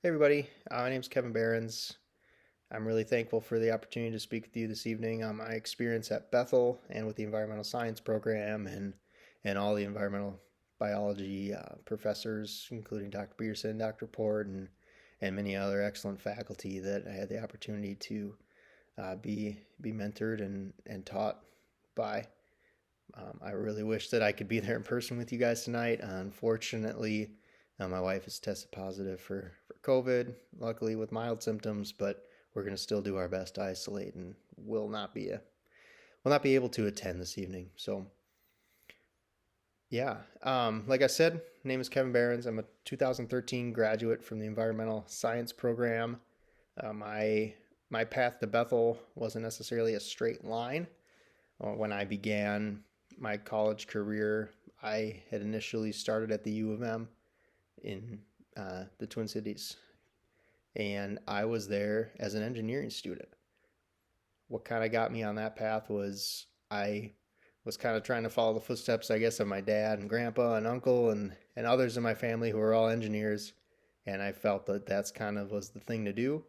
Hey everybody, my name's Kevin Behrens. I'm really thankful for the opportunity to speak with you this evening on my experience at Bethel and with the environmental science program and all the environmental biology professors, including Dr. Peterson, Dr. Port, and many other excellent faculty that I had the opportunity to be mentored and taught by. I really wish that I could be there in person with you guys tonight. Unfortunately, my wife has tested positive for COVID, luckily with mild symptoms, but we're going to still do our best to isolate and will not be able to attend this evening. So, yeah, like I said, my name is Kevin Behrens. I'm a 2013 graduate from the environmental science program. My path to Bethel wasn't necessarily a straight line. When I began my college career, I had initially started at the U of M in the Twin Cities, and I was there as an engineering student. What kind of got me on that path was I was kind of trying to follow the footsteps, I guess, of my dad and grandpa and uncle and others in my family who were all engineers, and I felt that that's kind of was the thing to do.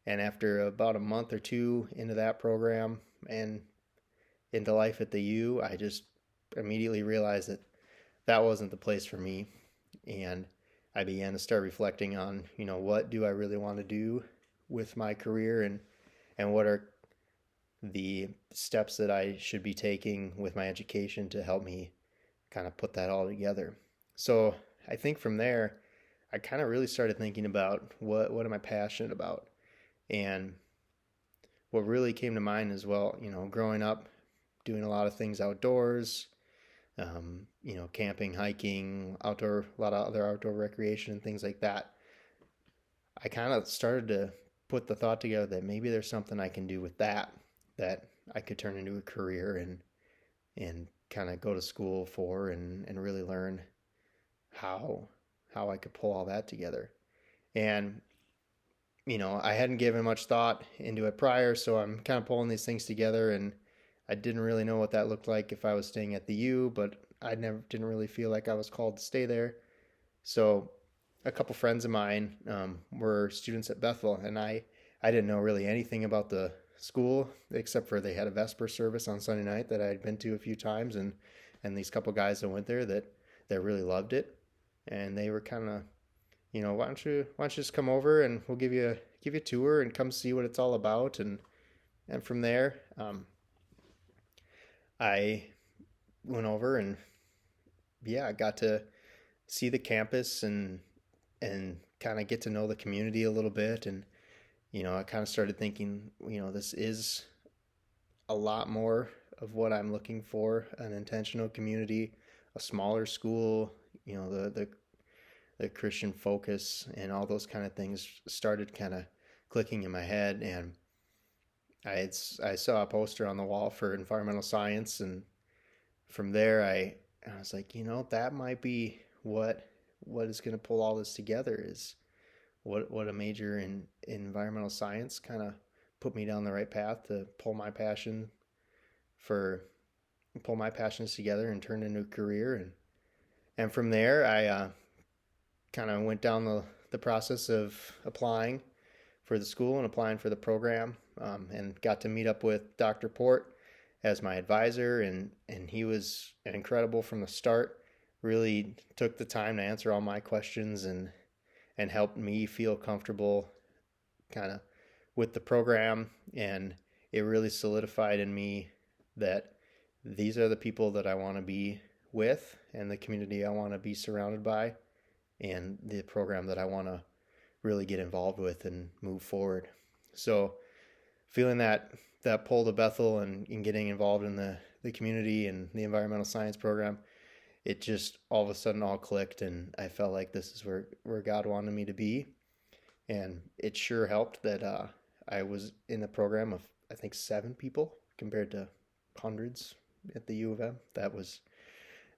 And after about a month or two into that program and into life at the U, I just immediately realized that that wasn't the place for me. And I began to start reflecting on, what do I really want to do with my career and what are the steps that I should be taking with my education to help me kind of put that all together. So I think from there, I kind of really started thinking about what am I passionate about? And what really came to mind as well, growing up, doing a lot of things outdoors, camping, hiking, outdoor, a lot of other outdoor recreation and things like that. I kind of started to put the thought together that maybe there's something I can do with that I could turn into a career and kind of go to school for and really learn how I could pull all that together. And I hadn't given much thought into it prior, so I'm kind of pulling these things together, and I didn't really know what that looked like if I was staying at the U, but I didn't really feel like I was called to stay there. So a couple friends of mine were students at Bethel, and I didn't know really anything about the school except for they had a Vesper service on Sunday night that I had been to a few times, and these couple guys that went there that really loved it, and they were kind of, why don't you just come over and we'll give you a tour and come see what it's all about, and from there, I went over and yeah, I got to see the campus and kind of get to know the community a little bit, and I kind of started thinking, this is a lot more of what I'm looking for, an intentional community, a smaller school, the Christian focus and all those kind of things started kind of clicking in my head. And I saw a poster on the wall for environmental science, and from there I was like, that might be what is going to pull all this together is what a major in environmental science kind of put me down the right path to pull my passions together and turn into a career. And from there I kind of went down the process of applying for the school and applying for the program, and got to meet up with Dr. Port as my advisor, and he was incredible from the start. Really took the time to answer all my questions and helped me feel comfortable kind of with the program, and it really solidified in me that these are the people that I want to be with and the community I want to be surrounded by and the program that I want to really get involved with and move forward. So feeling that pull to Bethel and getting involved in the community and the environmental science program, it just all of a sudden all clicked, and I felt like this is where God wanted me to be. And it sure helped that I was in the program of, I think, 7 people compared to hundreds at the U of M. That was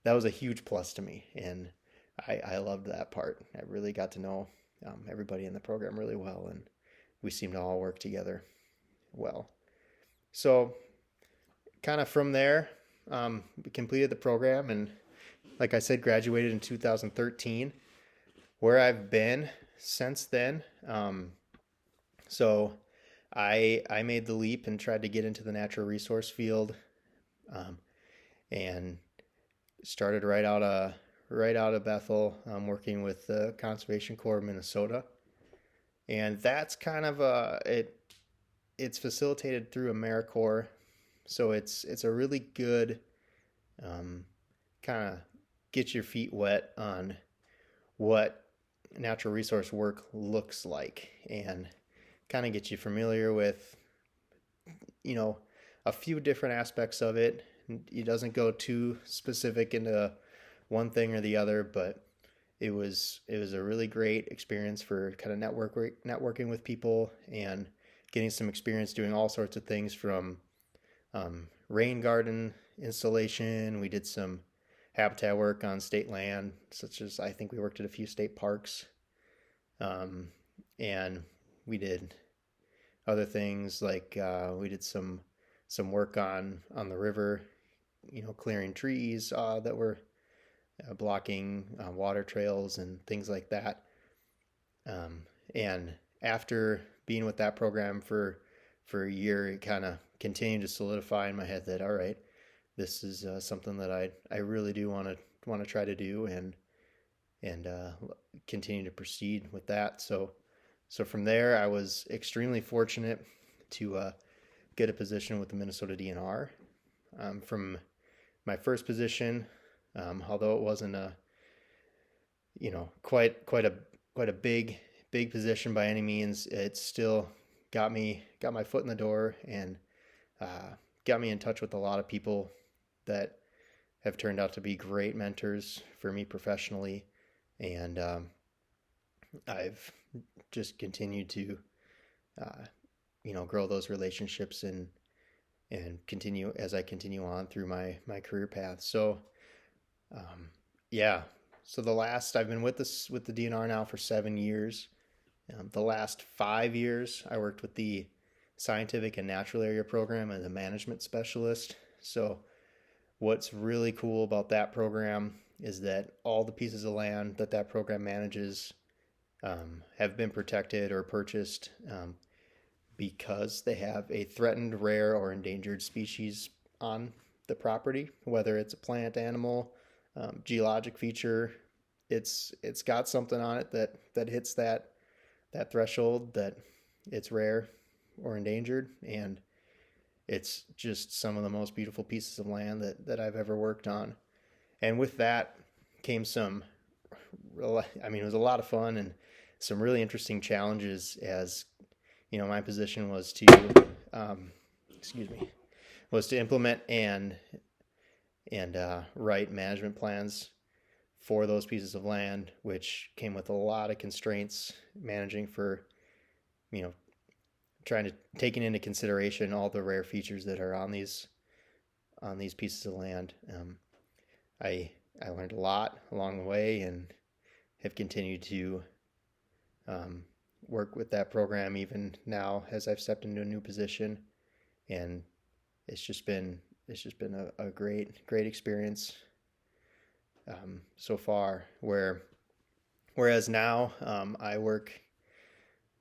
a huge plus to me, and I loved that part. I really got to know everybody in the program really well, and we seemed to all work together well. So kind of from there, we completed the program, and like I said, graduated in 2013. Where I've been since then. So I made the leap and tried to get into the natural resource field, um, and started right out of Bethel, working with the Conservation Corps of Minnesota, and that's kind of it's facilitated through AmeriCorps, so it's a really good kind of get your feet wet on what natural resource work looks like, and kind of get you familiar with, you know, a few different aspects of it. It doesn't go too specific into one thing or the other, but it was a really great experience for kind of networking with people and getting some experience doing all sorts of things from rain garden installation. We did some habitat work on state land, such as I think we worked at a few state parks, and we did other things like we did some work on the river, clearing trees that were blocking water trails and things like that. And after being with that program for a year, it kind of continued to solidify in my head that, all right, this is something that I really do want to try to do, and continue to proceed with that. So from there, I was extremely fortunate to get a position with the Minnesota DNR. From my first position, although it wasn't a quite a big position by any means, it still got my foot in the door, and got me in touch with a lot of people that have turned out to be great mentors for me professionally, and I've just continued to grow those relationships, and continue as I continue on through my career path. So yeah, so I've been with the DNR now for 7 years. The last 5 years, I worked with the Scientific and Natural Area Program as a management specialist. So what's really cool about that program is that all the pieces of land that program manages have been protected or purchased because they have a threatened, rare, or endangered species on the property, whether it's a plant, animal, geologic feature. It's got something on it that hits that threshold that it's rare or endangered, and it's just some of the most beautiful pieces of land that I've ever worked on. And with that came it was a lot of fun and some really interesting challenges, as my position was to implement and write management plans for those pieces of land, which came with a lot of constraints, managing for, trying to taking into consideration all the rare features that are on these pieces of land. I learned a lot along the way, and have continued to work with that program even now as I've stepped into a new position, and it's just been a great experience so far. Whereas now I work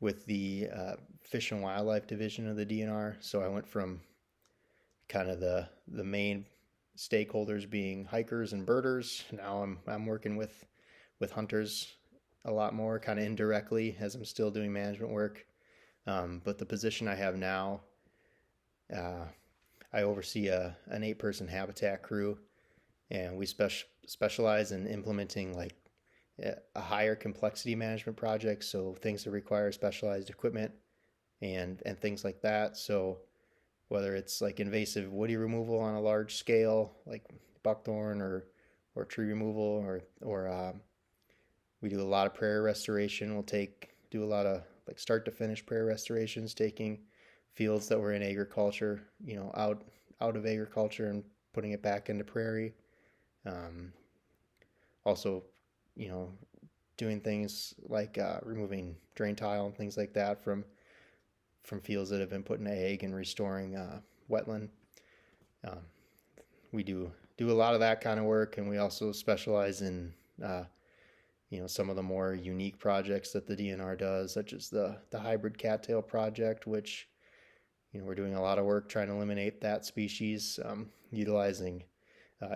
with the Fish and Wildlife Division of the DNR. So I went from kind of the main stakeholders being hikers and birders. Now I'm working with hunters a lot more, kind of indirectly, as I'm still doing management work. But the position I have now, I oversee an 8-person habitat crew, and we specialize in implementing like a higher complexity management project, so things that require specialized equipment and things like that. So whether it's like invasive woody removal on a large scale, like buckthorn or tree removal, or we do a lot of prairie restoration. We'll do a lot of like start to finish prairie restorations, taking fields that were in agriculture, out of agriculture and putting it back into prairie. Also, doing things like removing drain tile and things like that from fields that have been put in ag, and restoring wetland. We do a lot of that kind of work, and we also specialize in some of the more unique projects that the DNR does, such as the hybrid cattail project, which we're doing a lot of work trying to eliminate that species, utilizing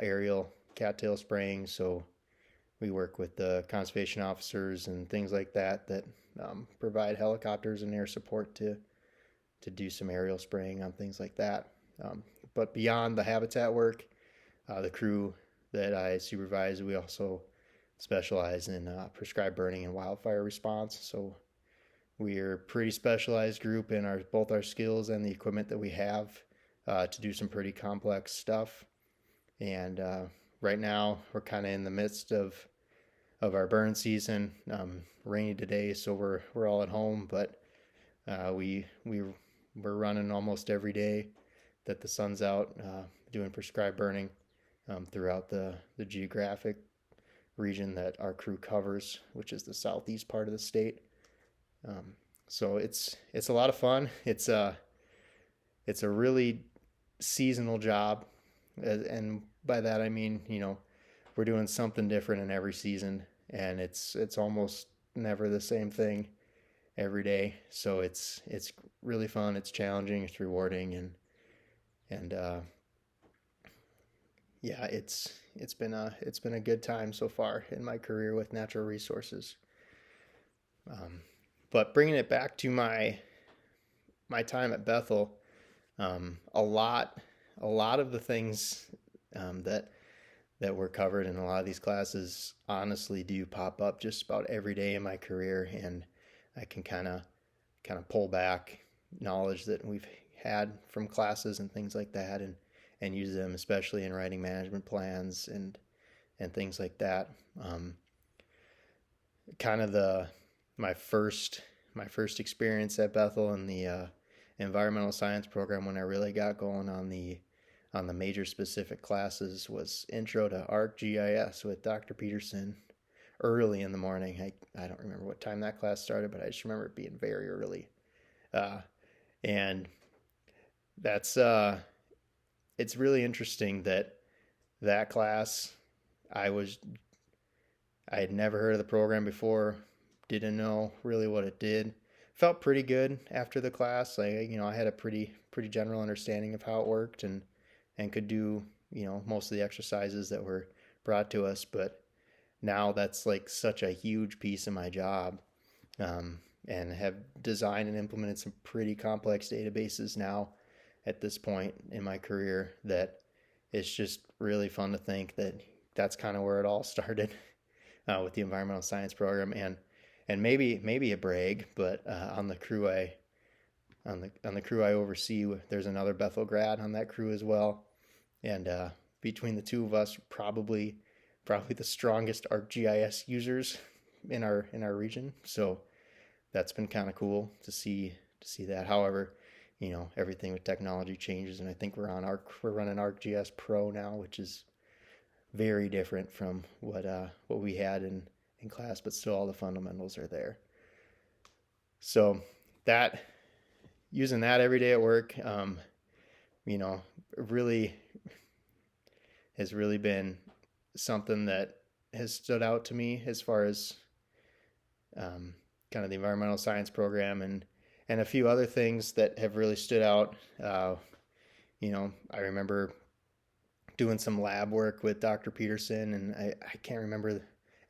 aerial cattail spraying. So we work with the conservation officers and things like that provide helicopters and air support to do some aerial spraying on things like that. But beyond the habitat work, the crew that I supervise, we also specialize in prescribed burning and wildfire response. So we're a pretty specialized group in both our skills and the equipment that we have to do some pretty complex stuff. And right now we're kind of in the midst of our burn season. Rainy today, so we're all at home, but we're running almost every day that the sun's out, doing prescribed burning throughout the geographic region that our crew covers, which is the southeast part of the state. So it's a lot of fun. It's a really seasonal job, and by that I mean we're doing something different in every season, and it's almost never the same thing every day. So it's really fun. It's challenging. It's rewarding, and yeah, it's been a good time so far in my career with natural resources. But bringing it back to my time at Bethel, a lot of the things that were covered in a lot of these classes honestly do pop up just about every day in my career, and I can kind of pull back knowledge that we've had from classes and things like that, and use them, especially in writing management plans and things like that. Kind of my first experience at Bethel in the environmental science program, when I really got going on the major specific classes, was Intro to ArcGIS with Dr. Peterson early in the morning. I don't remember what time that class started, but I just remember it being very early. And that's it's really interesting that class, I had never heard of the program before, didn't know really what it did. Felt pretty good after the class. I had a pretty general understanding of how it worked, and could do most of the exercises that were brought to us. But now that's like such a huge piece of my job, and have designed and implemented some pretty complex databases now at this point in my career, that it's just really fun to think that that's kind of where it all started with the environmental science program, and maybe a brag, but on the crew I oversee, there's another Bethel grad on that crew as well, and between the two of us, probably the strongest ArcGIS users in our region. So that's been kind of cool to see that. However, everything with technology changes, and I think we're running ArcGIS Pro now, which is very different from what we had in class, but still all the fundamentals are there. So using that every day at work, really has really been something that has stood out to me as far as kind of the environmental science program, and a few other things that have really stood out. I remember doing some lab work with Dr. Peterson, and I can't remember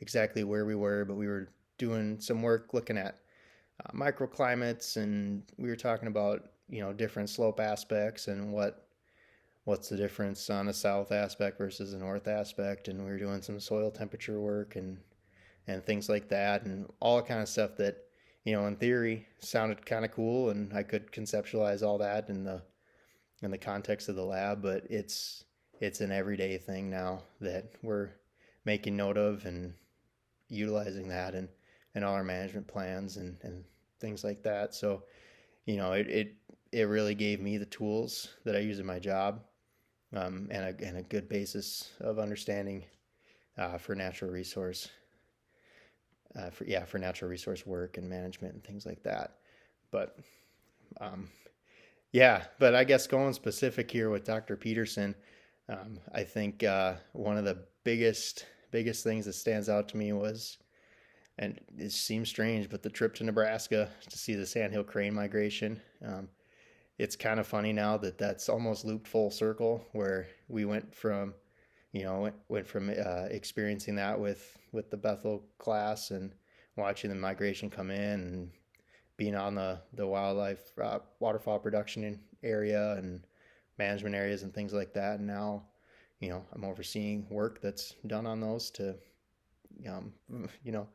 exactly where we were, but we were doing some work looking at microclimates, and we were talking about different slope aspects and what's the difference on a south aspect versus a north aspect, and we were doing some soil temperature work and things like that, and all kind of stuff that in theory sounded kind of cool, and I could conceptualize all that in the context of the lab, but it's an everyday thing now that we're making note of and utilizing that in all our management plans and things like that. So it really gave me the tools that I use in my job, and a good basis of understanding for natural resource for natural resource work and management and things like that. But but I guess going specific here with Dr. Peterson, I think one of the biggest things that stands out to me was and it seems strange, but the trip to Nebraska to see the sandhill crane migration, it's kind of funny now that that's almost looped full circle, where we went from, went from experiencing that with the Bethel class and watching the migration come in and being on the wildlife waterfowl production area and management areas and things like that. And now, I'm overseeing work that's done on those to, um, you know,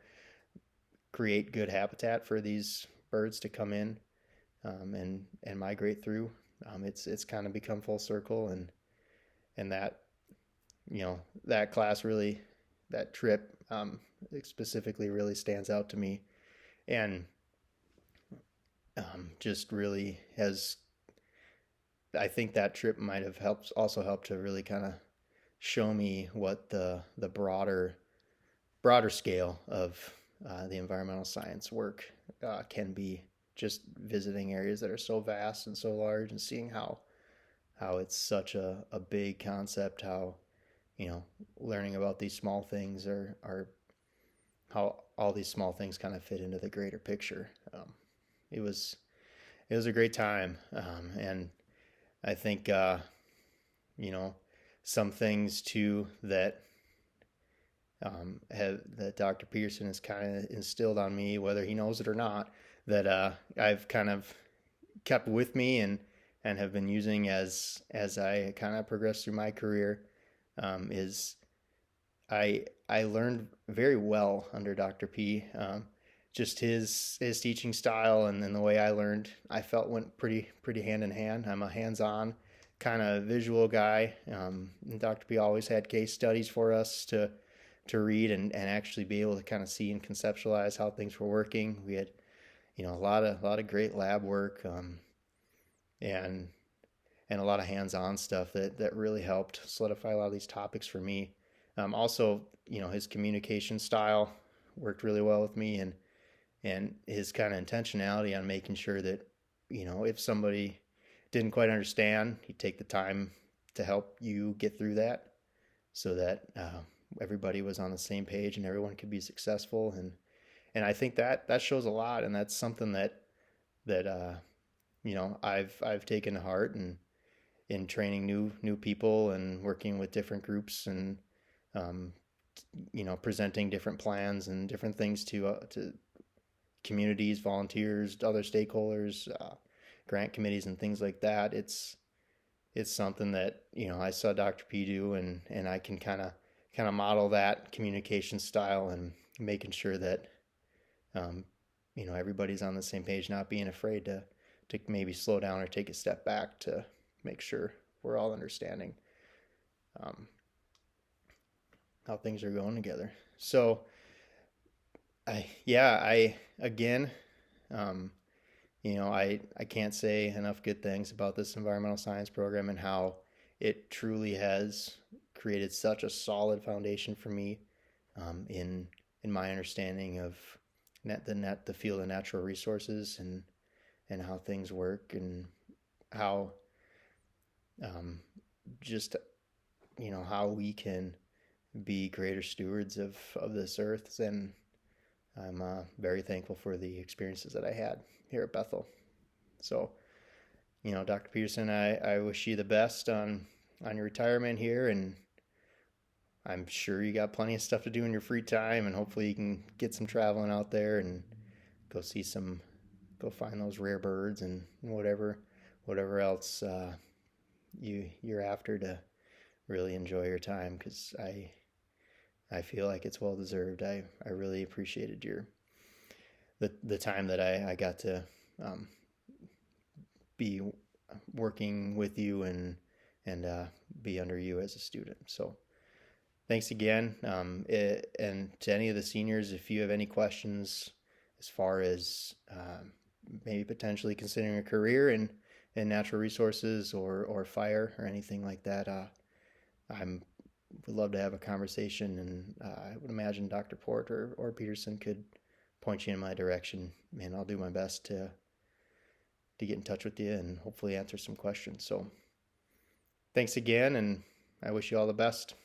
create good habitat for these birds to come in, and migrate through. It's kind of become full circle, and that, that class really, that trip, specifically really stands out to me, and just really has. I think that trip might have helped to really kind of show me what the broader scale of the environmental science work can be. Just visiting areas that are so vast and so large, and seeing how it's such a big concept. How, learning about these small things are how all these small things kind of fit into the greater picture. It was it was a great time, and I think you know some things too that have that Dr. Peterson has kind of instilled on me, whether he knows it or not, that I've kind of kept with me and have been using as I kind of progress through my career, is I learned very well under Dr. P. Just his teaching style, and then the way I learned, I felt went pretty hand in hand. I'm a hands-on kind of visual guy. Dr. P always had case studies for us to read and actually be able to kind of see and conceptualize how things were working. We had, a lot of great lab work, and a lot of hands-on stuff that really helped solidify a lot of these topics for me. Also, his communication style worked really well with me, and his kind of intentionality on making sure that, if somebody didn't quite understand, he'd take the time to help you get through that, so that everybody was on the same page and everyone could be successful. And I think that shows a lot, and that's something that I've taken to heart, and in training new people and working with different groups, and presenting different plans and different things to communities, volunteers, other stakeholders, grant committees, and things like that. It's something that I saw Dr. P do, and I can kind of model that communication style, and making sure that everybody's on the same page, not being afraid to maybe slow down or take a step back to make sure we're all understanding how things are going together. So I again, I can't say enough good things about this environmental science program, and how it truly has created such a solid foundation for me, in my understanding of the field of natural resources, and how things work, and how just how we can be greater stewards of this earth. And I'm very thankful for the experiences that I had here at Bethel. So, Dr. Peterson, I wish you the best on your retirement here, and I'm sure you got plenty of stuff to do in your free time, and hopefully you can get some traveling out there and go find those rare birds and whatever else you're after, to really enjoy your time, because I feel like it's well deserved. I really appreciated the time that I got to be working with you, and be under you as a student. So thanks again. And to any of the seniors, if you have any questions as far as maybe potentially considering a career in natural resources or fire or anything like that, would love to have a conversation, and I would imagine Dr. Port or Peterson could point you in my direction, and I'll do my best to get in touch with you and hopefully answer some questions. So thanks again, and I wish you all the best.